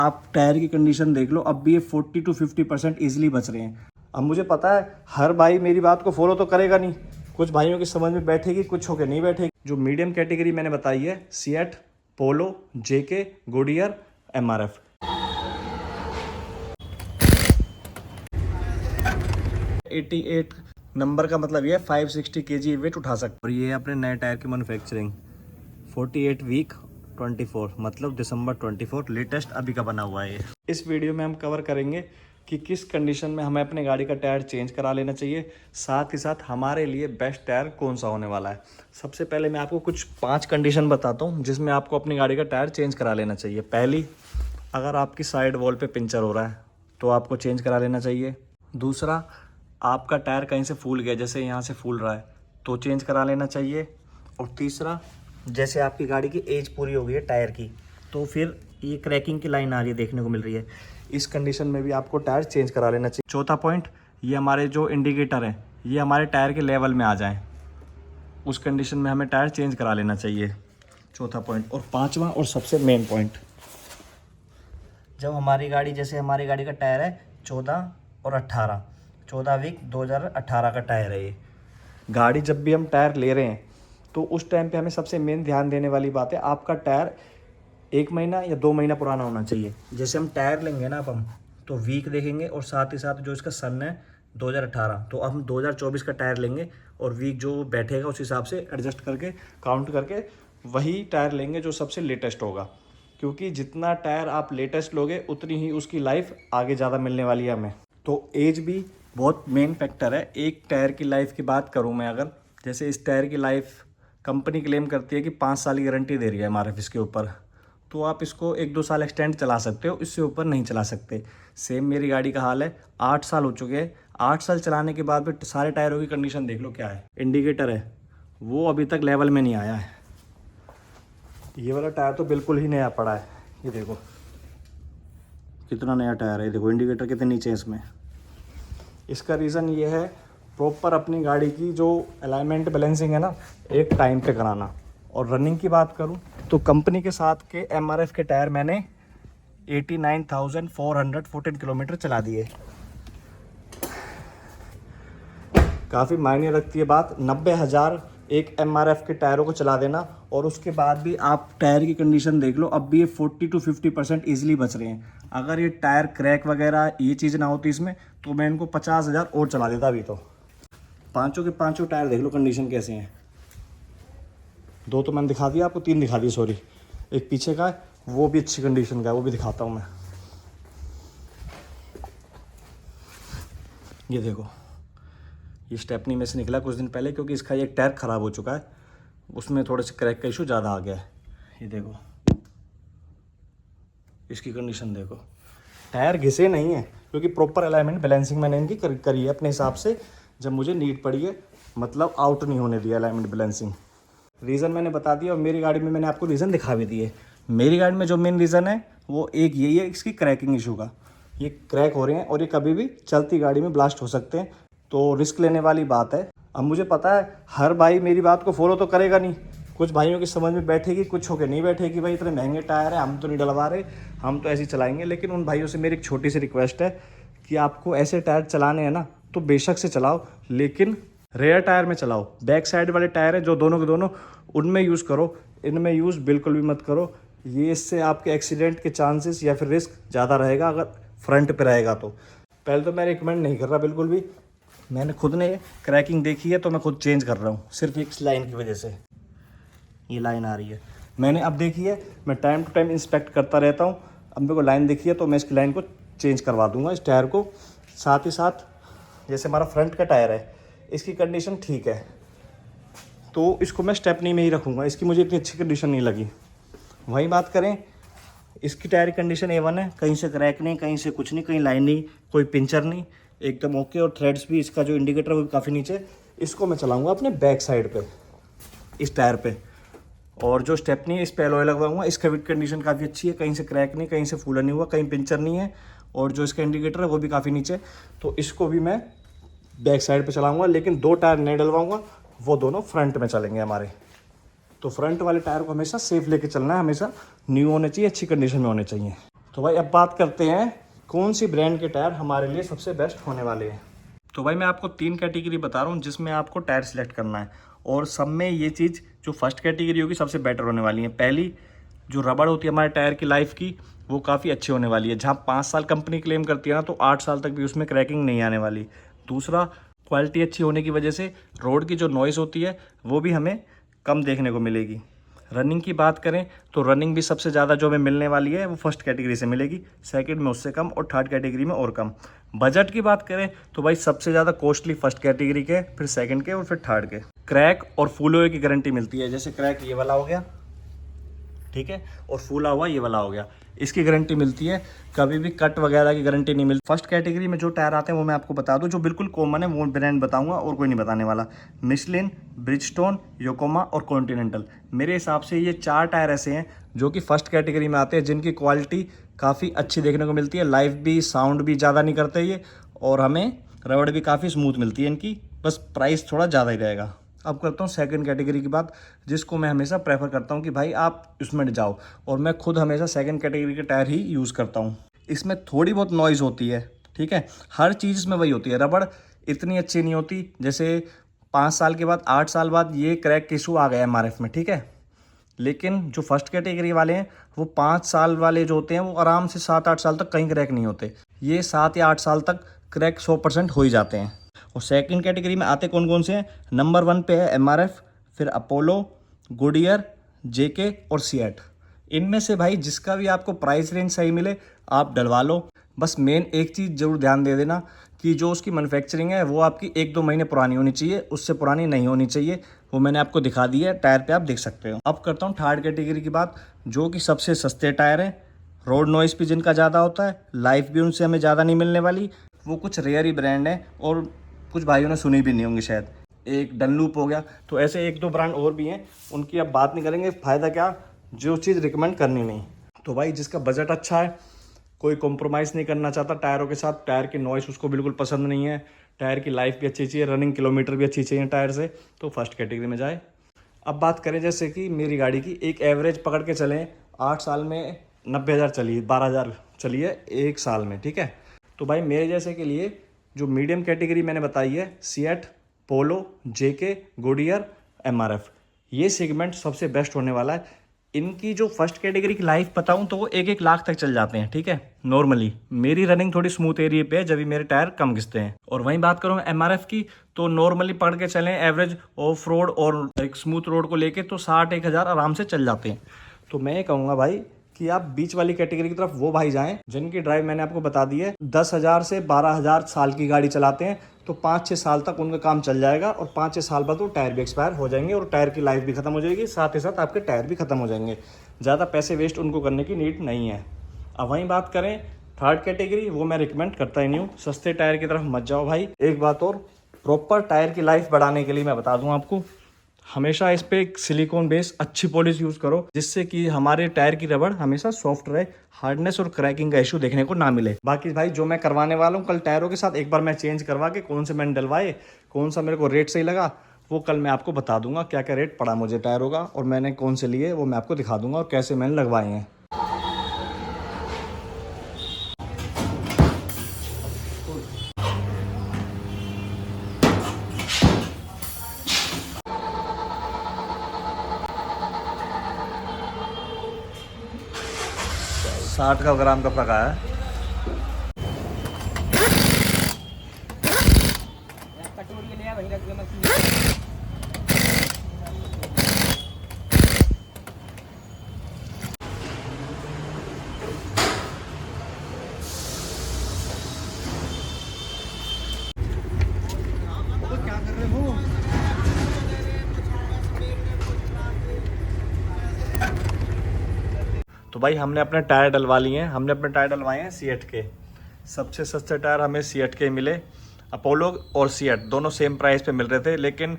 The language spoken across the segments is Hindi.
आप टायर की कंडीशन देख लो, अब भी ये 40 to 50% ईजिली बच रहे हैं। अब मुझे पता है हर भाई मेरी बात को फॉलो तो करेगा नहीं, कुछ भाइयों की समझ में बैठेगी, कुछ होके नहीं बैठेगी। जो मीडियम कैटेगरी मैंने बताई है, सिएट, पोलो, जेके, गुडियर, एमआरएफ। 88 नंबर का मतलब ये 560 kg वेट उठा सकते। और ये अपने नए टायर की मैन्युफैक्चरिंग 48 वीक 24 मतलब दिसंबर 24 लेटेस्ट अभी का बना हुआ है ये। इस वीडियो में हम कवर करेंगे कि किस कंडीशन में हमें अपने गाड़ी का टायर चेंज करा लेना चाहिए, साथ ही साथ हमारे लिए बेस्ट टायर कौन सा होने वाला है। सबसे पहले मैं आपको कुछ 5 कंडीशन बताता हूँ जिसमें आपको अपनी गाड़ी का टायर चेंज करा लेना चाहिए। पहली, अगर आपकी साइड वॉल पे पंचर हो रहा है तो आपको चेंज करा लेना चाहिए। दूसरा, आपका टायर कहीं से फूल गया, जैसे यहाँ से फूल रहा है तो चेंज करा लेना चाहिए। और तीसरा, जैसे आपकी गाड़ी की एज पूरी हो गई है टायर की, तो फिर ये क्रैकिंग की लाइन आ रही है, देखने को मिल रही है, इस कंडीशन में भी आपको टायर चेंज करा लेना चाहिए। चौथा पॉइंट, ये हमारे जो इंडिकेटर है ये हमारे टायर के लेवल में आ जाएं, उस कंडीशन में हमें टायर चेंज करा लेना चाहिए। चौथा पॉइंट। और पांचवा और सबसे मेन पॉइंट, जब हमारी गाड़ी, जैसे हमारी गाड़ी का टायर है 14 और 18, 14 वीक 2018 का टायर है ये। गाड़ी जब भी हम टायर ले रहे हैं तो उस टाइम पे हमें सबसे मेन ध्यान देने वाली बात है, आपका टायर 1 महीना या 2 महीना पुराना होना चाहिए। जैसे हम टायर लेंगे ना, अब हम तो वीक देखेंगे और साथ ही साथ जो इसका सन है 2018, तो हम 2024 का टायर लेंगे और वीक जो बैठेगा उस हिसाब से एडजस्ट करके काउंट करके वही टायर लेंगे जो सबसे लेटेस्ट होगा। क्योंकि जितना टायर आप लेटेस्ट लोगे उतनी ही उसकी लाइफ आगे ज़्यादा मिलने वाली है हमें। तो एज भी बहुत मेन फैक्टर है। एक टायर की लाइफ की बात करूं मैं, अगर जैसे इस टायर की लाइफ कंपनी क्लेम करती है कि 5 साल की गारंटी दे रही है एमआरएफ इसके ऊपर, तो आप इसको 1-2 साल एक्सटेंड चला सकते हो, इससे ऊपर नहीं चला सकते। सेम मेरी गाड़ी का हाल है, 8 साल हो चुके हैं। 8 साल चलाने के बाद भी सारे टायरों की कंडीशन देख लो क्या है। इंडिकेटर है वो अभी तक लेवल में नहीं आया है, ये वाला टायर तो बिल्कुल ही नया पड़ा है। ये देखो कितना नया टायर है, ये देखो इंडिकेटर कितने नीचे है इसमें। इसका रीज़न ये है, प्रॉपर अपनी गाड़ी की जो अलाइनमेंट बैलेंसिंग है ना, एक टाइम पे कराना। और रनिंग की बात करूं तो कंपनी के साथ के एमआरएफ के टायर मैंने 89,414 किलोमीटर चला दिए। काफ़ी मायने रखती है बात, 90,000 एक एमआरएफ के टायरों को चला देना और उसके बाद भी आप टायर की कंडीशन देख लो, अब भी ये 40 to 50% ईजिली बच रहे हैं। अगर ये टायर क्रैक वगैरह ये चीज़ ना होती इसमें तो मैं इनको 50,000 और चला देता अभी। तो पांचों के पांचों टायर देख लो कंडीशन कैसे हैं। 2 तो मैंने दिखा दिया आपको, 3 दिखा दिए सॉरी, एक पीछे का है वो भी अच्छी कंडीशन का है, वो भी दिखाता हूँ मैं। ये देखो, ये स्टेपनी में से निकला कुछ दिन पहले, क्योंकि इसका एक टायर ख़राब हो चुका है, उसमें थोड़े से क्रैक का इशू ज़्यादा आ गया है। ये देखो इसकी कंडीशन देखो, टायर घिसे नहीं है क्योंकि प्रॉपर अलाइनमेंट बैलेंसिंग मैंने इनकी करी है अपने हिसाब से, जब मुझे नीड पड़ी है, मतलब आउट नहीं होने दिया अलाइनमेंट बैलेंसिंग। रीज़न मैंने बता दिया और मेरी गाड़ी में मैंने आपको रीज़न दिखा भी दिए। मेरी गाड़ी में जो मेन रीज़न है वो एक यही है, इसकी क्रैकिंग इशू का। ये क्रैक हो रहे हैं और ये कभी भी चलती गाड़ी में ब्लास्ट हो सकते हैं, तो रिस्क लेने वाली बात है। अब मुझे पता है हर भाई मेरी बात को फॉलो तो करेगा नहीं, कुछ भाइयों की समझ में बैठेगी, कुछ होके नहीं बैठेगी। भाई इतने महंगे टायर है, हम तो नहीं डलवा रहे, हम तो ऐसे ही चलाएंगे। लेकिन उन भाइयों से मेरी एक छोटी सी रिक्वेस्ट है कि आपको ऐसे टायर चलाने हैं ना तो बेशक से चलाओ, लेकिन रेयर टायर में चलाओ। बैक साइड वाले टायर है जो दोनों के दोनों, उनमें यूज़ करो, इनमें यूज़ बिल्कुल भी मत करो। ये इससे आपके एक्सीडेंट के चांसेस या फिर रिस्क ज़्यादा रहेगा अगर फ्रंट पे रहेगा तो। पहले तो मैं रिकमेंड नहीं कर रहा बिल्कुल भी, मैंने खुद ने क्रैकिंग देखी है तो मैं खुद चेंज कर रहा हूँ, सिर्फ एक लाइन की वजह से। ये लाइन आ रही है, मैंने अब देखी है, मैं टाइम टू टाइम इंस्पेक्ट करता रहता हूँ। अब मेरे को लाइन देखी है तो मैं इसकी लाइन को चेंज करवा दूंगा, इस टायर को। साथ ही साथ जैसे हमारा फ्रंट का टायर है, इसकी कंडीशन ठीक है तो इसको मैं स्टेपनी में ही रखूँगा, इसकी मुझे इतनी अच्छी कंडीशन नहीं लगी। वहीं बात करें, इसकी टायर की कंडीशन A1 है, कहीं से क्रैक नहीं, कहीं से कुछ नहीं, कहीं लाइन नहीं, कोई पिंचर नहीं, एकदम ओके। और थ्रेड्स भी, इसका जो इंडिकेटर वो भी काफ़ी नीचे। इसको मैं चलाऊँगा अपने बैक साइड पे, इस टायर पे। और जो स्टेपनी है इस पे एलॉय लगवाऊंगा, इसका भी कंडीशन काफ़ी अच्छी है, कहीं से क्रैक नहीं, कहीं से फूला नहीं हुआ, कहीं पिंचर नहीं है। और जो इसका इंडिकेटर है वो भी काफ़ी नीचे, तो इसको भी मैं बैक साइड पे चलाऊंगा। लेकिन 2 टायर नहीं डलवाऊंगा, वो दोनों फ्रंट में चलेंगे हमारे। तो फ्रंट वाले टायर को हमेशा सेफ लेके चलना है, हमेशा न्यू होने चाहिए, अच्छी कंडीशन में होने चाहिए। तो भाई अब बात करते हैं कौन सी ब्रांड के टायर हमारे लिए सबसे बेस्ट होने वाले हैं। तो भाई मैं आपको 3 कैटेगरी बता रहा हूँ जिसमें आपको टायर सिलेक्ट करना है, और सब में ये चीज़ जो फर्स्ट कैटेगरी होगी सबसे बेटर होने वाली है। पहली जो रबड़ होती है हमारे टायर की लाइफ की, वो काफ़ी अच्छी होने वाली है। जहाँ 5 साल कंपनी क्लेम करती है ना, तो 8 साल तक भी उसमें क्रैकिंग नहीं आने वाली। दूसरा, क्वालिटी अच्छी होने की वजह से रोड की जो नॉइज़ होती है वो भी हमें कम देखने को मिलेगी। रनिंग की बात करें तो रनिंग भी सबसे ज़्यादा जो हमें मिलने वाली है वो फर्स्ट कैटेगरी से मिलेगी, सेकंड में उससे कम, और थर्ड कैटेगरी में और कम। बजट की बात करें तो भाई सबसे ज़्यादा कॉस्टली फर्स्ट कैटेगरी के, फिर सेकंड के और फिर थर्ड के। क्रैक और फूल हुए की गारंटी मिलती है। जैसे क्रैक ये वाला हो गया, ठीक है, और फूला हुआ ये वाला हो गया, इसकी गारंटी मिलती है। कभी भी कट वगैरह की गारंटी नहीं मिलती। फर्स्ट कैटेगरी में जो टायर आते हैं वो मैं आपको बता दूं, जो बिल्कुल कॉमन है वो ब्रांड बताऊंगा और कोई नहीं बताने वाला। मिशलिन, ब्रिजस्टोन, योकोमा और कॉन्टिनेंटल। मेरे हिसाब से ये 4 टायर ऐसे हैं जो कि फर्स्ट कैटेगरी में आते हैं, जिनकी क्वालिटी काफ़ी अच्छी देखने को मिलती है। लाइफ भी, साउंड भी ज़्यादा नहीं करते ये, और हमें रबड़ भी काफ़ी स्मूथ मिलती है इनकी, बस प्राइस थोड़ा ज़्यादा ही रहेगा। अब करता हूँ सेकंड कैटेगरी की बात, जिसको मैं हमेशा प्रेफर करता हूँ कि भाई आप इसमें जाओ, और मैं खुद हमेशा सेकंड कैटेगरी के टायर ही यूज़ करता हूँ। इसमें थोड़ी बहुत नॉइज़ होती है, ठीक है, हर चीज़ इसमें वही होती है। रबड़ इतनी अच्छी नहीं होती, जैसे 5 साल के बाद, 8 साल बाद ये क्रैक इशू आ गया MRF में, ठीक है। लेकिन जो फर्स्ट कैटेगरी वाले हैं वो 5 साल वाले जो होते हैं वो आराम से 7-8 साल तक कहीं क्रैक नहीं होते। ये 7 या 8 साल तक क्रैक 100% हो ही जाते हैं। और सेकंड कैटेगरी में आते कौन कौन से हैं? नंबर 1 पे है MRF, फिर अपोलो, गुडियर, JK और सिएट। इनमें से भाई जिसका भी आपको प्राइस रेंज सही मिले आप डलवा लो। बस मेन एक चीज़ जरूर ध्यान दे देना कि जो उसकी मैन्युफैक्चरिंग है वो आपकी 1-2 महीने पुरानी होनी चाहिए, उससे पुरानी नहीं होनी चाहिए। वो मैंने आपको दिखा दी है, टायर पे आप देख सकते हो। अब करता हूँ थर्ड कैटेगरी की बात, जो कि सबसे सस्ते टायर हैं। रोड नॉइस भी जिनका ज़्यादा होता है, लाइफ भी उनसे हमें ज़्यादा नहीं मिलने वाली। वो कुछ रेयर ही ब्रांड है और कुछ भाइयों ने सुनी भी नहीं होंगी शायद। एक डनलूप हो गया, तो ऐसे 1-2 ब्रांड और भी हैं, उनकी अब बात नहीं करेंगे, फ़ायदा क्या, जो चीज़ रिकमेंड करनी नहीं। तो भाई जिसका बजट अच्छा है, कोई कॉम्प्रोमाइज़ नहीं करना चाहता टायरों के साथ, टायर की नॉइस उसको बिल्कुल पसंद नहीं है, टायर की लाइफ भी अच्छी चाहिए, रनिंग किलोमीटर भी अच्छी चाहिए टायर से, तो फर्स्ट कैटेगरी में जाए। अब बात करें जैसे कि मेरी गाड़ी की, एक एवरेज पकड़ के चलें, 8 साल में 90,000 चली है, 12,000 चली है 1 साल में, ठीक है। तो भाई मेरे जैसे के लिए जो मीडियम कैटेगरी मैंने बताई है, सिएट, पोलो, JK, गुडियर, MRF, ये सेगमेंट सबसे बेस्ट होने वाला है। इनकी जो फर्स्ट कैटेगरी की लाइफ बताऊं तो वो 1-1 लाख तक चल जाते हैं, ठीक है। नॉर्मली मेरी रनिंग थोड़ी स्मूथ एरिया पे है, जब भी मेरे टायर कम घिसते हैं। और वहीं बात करूं MRF की, तो नॉर्मली पकड़ के चलें एवरेज ऑफ रोड और एक स्मूथ रोड को लेके, तो 60-1,000 आराम से चल जाते हैं। तो मैं ये कहूँगा भाई कि आप बीच वाली कैटेगरी की तरफ वो भाई जाएं जिनकी ड्राइव मैंने आपको बता दी है, 10,000 से 12,000 साल की गाड़ी चलाते हैं, तो 5-6 साल तक उनका काम चल जाएगा, और 5-6 साल बाद वो टायर भी एक्सपायर हो जाएंगे और टायर की लाइफ भी खत्म हो जाएगी, साथ ही साथ आपके टायर भी खत्म हो जाएंगे। ज़्यादा पैसे वेस्ट उनको करने की नीड नहीं है। अब वहीं बात करें थर्ड कैटेगरी, वो मैं रिकमेंड करता ही नहीं हूँ, सस्ते टायर की तरफ मत जाओ भाई। एक बात और, प्रॉपर टायर की लाइफ बढ़ाने के लिए मैं बता दूँ आपको, हमेशा इस पे एक सिलिकॉन बेस अच्छी पॉलिश यूज़ करो, जिससे कि हमारे टायर की रबड़ हमेशा सॉफ्ट रहे, हार्डनेस और क्रैकिंग का इशू देखने को ना मिले। बाकी भाई जो मैं करवाने वाला हूँ कल टायरों के साथ, एक बार मैं चेंज करवा के कौन से मैंने डलवाए, कौन सा मेरे को रेट सही लगा, वो कल मैं आपको बता दूंगा क्या क्या रेट पड़ा मुझे टायरों का, और मैंने कौन से लिए वो मैं आपको दिखा दूंगा, और कैसे मैंने लगवाए हैं। साठ का ग्राम का पका है। क्या कर रहे हो? तो भाई हमने अपने टायर डलवा लिए हैं, हमने अपने टायर डलवाए हैं सिएट के। सबसे सस्ते टायर हमें सिएट के मिले। अपोलो और सिएट दोनों सेम प्राइस पे मिल रहे थे, लेकिन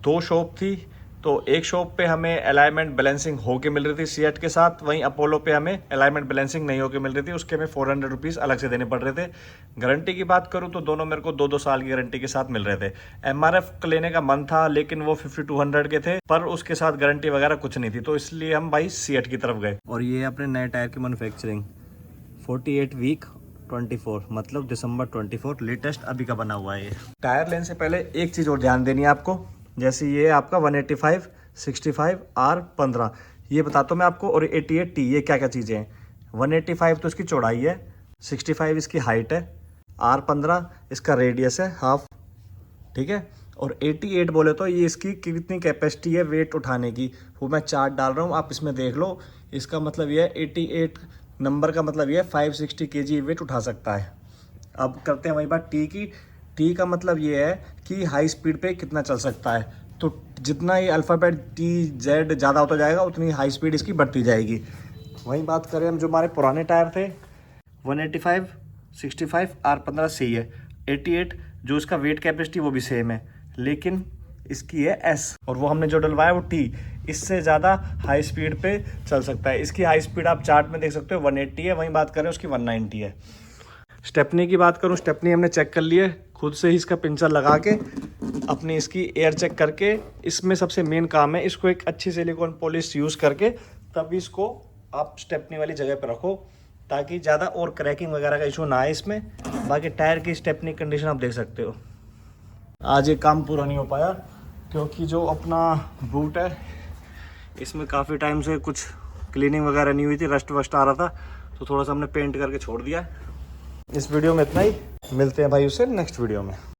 2 शॉप थी, तो एक शॉप पे हमें अलाइनमेंट बैलेंसिंग होके मिल रही थी सिएट के साथ, वहीं अपोलो पे हमें अलाइनमेंट बैलेंसिंग नहीं होके मिल रही थी, उसके हमें 400 रुपीज़ अलग से देने पड़ रहे थे। गारंटी की बात करूँ तो दोनों मेरे को 2-2 साल की गारंटी के साथ मिल रहे थे। MRF लेने का मन था, लेकिन वो 5200 के थे, पर उसके साथ गारंटी वगैरह कुछ नहीं थी, तो इसलिए हम भाई सिएट की तरफ गए। और ये अपने नए टायर की मैन्युफैक्चरिंग 48 वीक 24 मतलब दिसंबर 24 लेटेस्ट अभी का बना हुआ है ये। टायर लेने से पहले एक चीज़ और ध्यान देनी है आपको, जैसे ये आपका 185, 65, R15 ये बताता हूँ मैं आपको, और 88T ये क्या क्या चीज़ें हैं। 185 तो इसकी चौड़ाई है, 65 इसकी हाइट है, R15 इसका रेडियस है हाफ, ठीक है। और 88 बोले तो ये इसकी कितनी कैपेसिटी है वेट उठाने की, वो मैं चार्ट डाल रहा हूँ, आप इसमें देख लो। इसका मतलब ये है 88 नंबर का मतलब ये है 560 kg वेट उठा सकता है। अब करते हैं वही बात टी की। टी का मतलब ये है कि हाई स्पीड पे कितना चल सकता है, तो जितना ये अल्फ़ाबेट TZ ज़्यादा होता जाएगा उतनी हाई स्पीड इसकी बढ़ती जाएगी। वहीं बात करें हम जो हमारे पुराने टायर थे 185, 65, R15 सही है। 88 जो इसका वेट कैपेसिटी वो भी सेम है, लेकिन इसकी है S और वो हमने जो डलवाया वो T, इससे ज़्यादा हाई स्पीड पे चल सकता है। इसकी हाई स्पीड आप चार्ट में देख सकते हो 180 है, वहीं बात करें उसकी 190 है। स्टेपनी की बात करूँ, स्टेपनी हमने चेक कर लिए खुद से ही, इसका पिंचर लगा के अपनी इसकी एयर चेक करके। इसमें सबसे मेन काम है इसको एक अच्छी सिलिकॉन पॉलिश यूज़ करके तभी इसको आप स्टेपनी वाली जगह पर रखो, ताकि ज़्यादा और क्रैकिंग वगैरह का इशू ना आए इसमें। बाकी टायर की स्टेपनी कंडीशन आप देख सकते हो। आज ये काम पूरा नहीं हो पाया क्योंकि जो अपना बूट है इसमें काफ़ी टाइम से कुछ क्लीनिंग वगैरह नहीं हुई थी, रस्ट वस्ट आ रहा था, तो थोड़ा सा हमने पेंट करके छोड़ दिया। इस वीडियो में इतना ही, मिलते हैं भाई उससे नेक्स्ट वीडियो में।